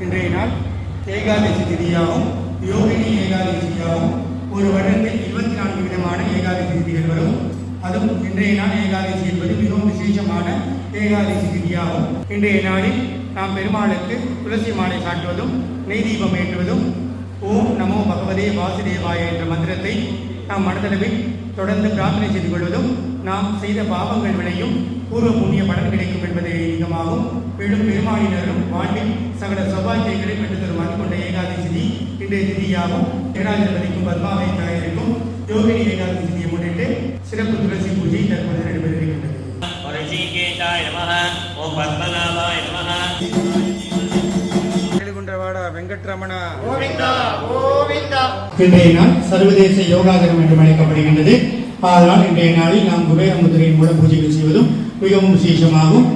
இன்றைய நாள் ஏகாதசி திதியாகவும் யோகினி ஏகாதசி திதியாகவும் ஒரு வருடத்தில் 24 விதமான ஏகாதசி திதிகள் வரும். அதுவும் இன்றைய நாள் ஏகாதசி என்பது மிகவும் விசேஷமான ஏகாதசி திதியாகும். இன்றைய நாளில் நாம் பெருமாளுக்கு துளசி மாலை சாட்டுவதும் நெய் தீபம் ஏற்றுவதும் ஓம் நமோ பகவதே வாசுதேவாய என்ற மந்திரத்தை நாம் மனதளவில் தொடர்ந்து பிரார்த்தனை செய்து கொள்வதும் நாம் செய்த பாவங்கள் விளையும் பூர்வ புண்ணிய பலன் கிடைக்கும் என்பதை அதிகமாகும். மேலும் பெருமாளினரும் வாழ்வில் சகல சௌபாக்கியங்களை பெற்றுத்தரும் கொண்ட ஏகாதசி இன்றைய திதியாகும். ஏகாதிபதிக்கும் பத்மாவை தாயருக்கும் யோகினி ஏகாதசி திதியை முன்னிட்டு சிறப்பு துளசி பூஜை தற்போது நடைபெறுகின்றது. வெங்கட்ரமணா இன்றைய நாள் சர்வதேச யோகா தினம் என்று அழைக்கப்படுகின்றது. அதனால் இன்றைய நாளில் நாம் குபேர முத்திரையின் மூலம் பூஜைகள் செய்வதும் மிகவும் விசேஷமாகும்.